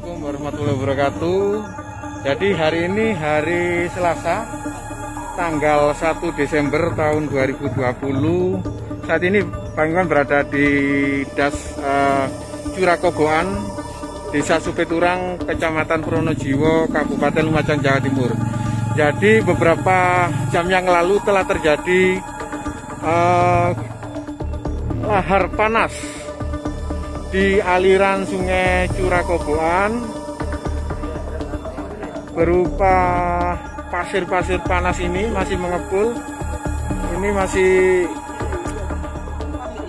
Assalamualaikum warahmatullahi wabarakatuh. Jadi hari ini hari Selasa tanggal 1 Desember tahun 2020. Saat ini Bang Iwan berada di Das Curakoboan, Desa Supeturang, Kecamatan Pronojiwo, Kabupaten Lumajang, Jawa Timur. Jadi beberapa jam yang lalu telah terjadi lahar panas di aliran Sungai Curakoboan berupa pasir-pasir panas. Ini masih mengepul, ini masih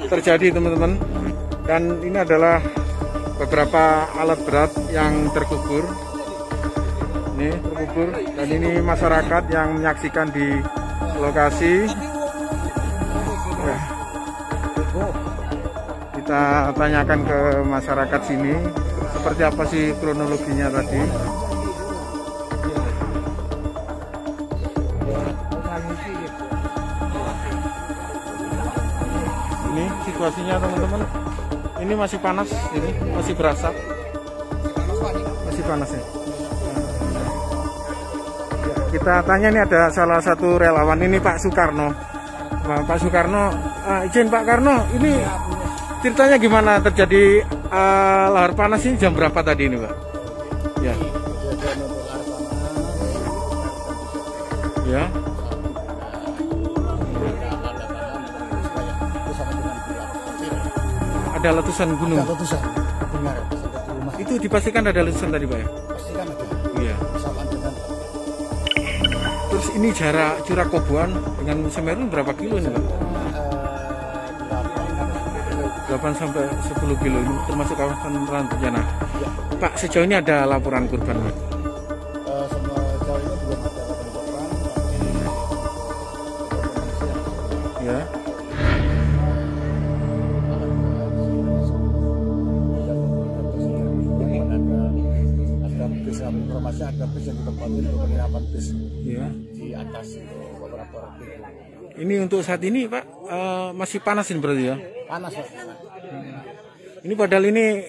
terjadi teman-teman, dan ini adalah beberapa alat berat yang terkubur. Ini terkubur, dan ini masyarakat yang menyaksikan di lokasi. Kita tanyakan ke masyarakat sini seperti apa sih kronologinya tadi. Ini situasinya teman-teman, ini masih panas, ini masih berasap, masih panas ya. Kita tanya, ini ada salah satu relawan, ini Pak Sukarno. Pak Sukarno, izin Pak Karno, ini ceritanya gimana terjadi lahar panas ini jam berapa tadi ini Pak? Ya. Ya. Ada letusan gunung. Ada letusan. Benar. Itu dipastikan ada letusan tadi Pak ya? Pastikan ada. Iya. Terus ini jarak Curakoboan dengan Semeru berapa kilo ini Pak? 8 sampai 10 kilo, ini termasuk kawasan rawan bencana. Ya. Pak, sejauh ini ada laporan korban Pak? Sejauh ini belum ada laporan korban. Ya. Ada informasi, ada bis yang ditempatin untuk penginapan bis Ya. di atas beberapa titik. Ini untuk saat ini Pak masih panas ini berarti ya? Panas Pak. Ini padahal ini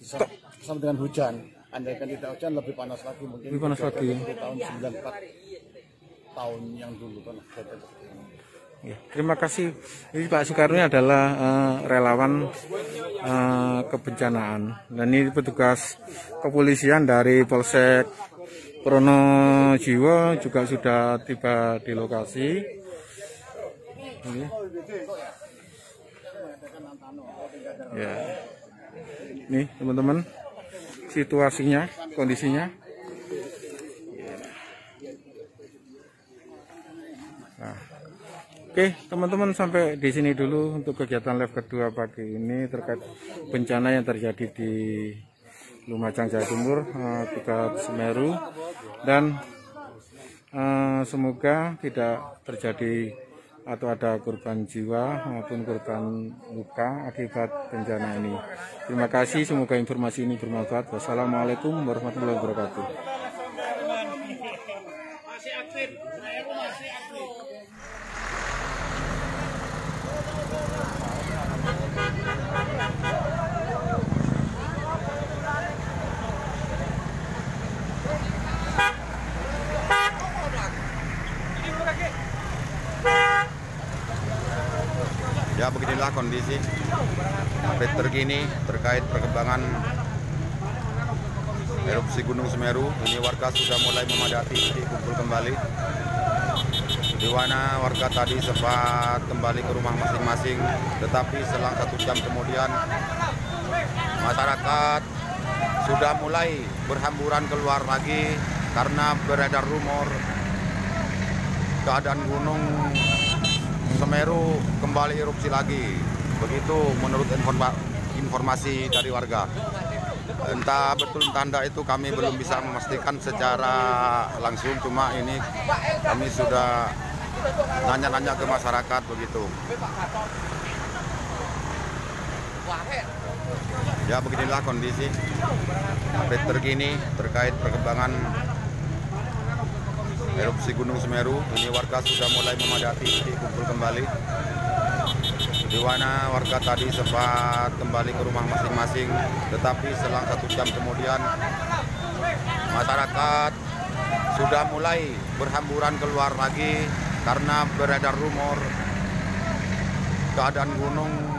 Sama dengan hujan. Andaikan tidak hujan lebih panas lagi, mungkin lebih panas lagi. Tahun 94 tahun yang dulu kan. Ya, terima kasih. Ini Pak Soekarno adalah relawan kebencanaan, dan ini petugas kepolisian dari Polsek Pronojiwo juga sudah tiba di lokasi. Ini. Ya, nih teman-teman, situasinya, kondisinya. Nah, oke teman-teman, sampai di sini dulu untuk kegiatan live kedua pagi ini terkait bencana yang terjadi di Lumajang, Jawa Timur, akibat Semeru, dan semoga tidak terjadi atau ada korban jiwa maupun korban luka akibat bencana ini. Terima kasih, semoga informasi ini bermanfaat. Wassalamualaikum warahmatullahi wabarakatuh. Ya, beginilah kondisi update terkini terkait perkembangan erupsi Gunung Semeru. Ini warga sudah mulai memadati titik kumpul kembali, di mana warga tadi sempat kembali ke rumah masing-masing, tetapi selang 1 jam kemudian masyarakat sudah mulai berhamburan keluar lagi karena beredar rumor keadaan Gunung Semeru kembali erupsi lagi. Begitu menurut informasi dari warga. Entah betul tanda itu kami belum bisa memastikan secara langsung, cuma ini kami sudah nanya-nanya ke masyarakat begitu. Ya, beginilah kondisi update terkini terkait perkembangan erupsi Gunung Semeru. Ini warga sudah mulai memadati titik kumpul kembali, di mana warga tadi sempat kembali ke rumah masing-masing, tetapi selang 1 jam kemudian masyarakat sudah mulai berhamburan keluar lagi karena beredar rumor keadaan gunung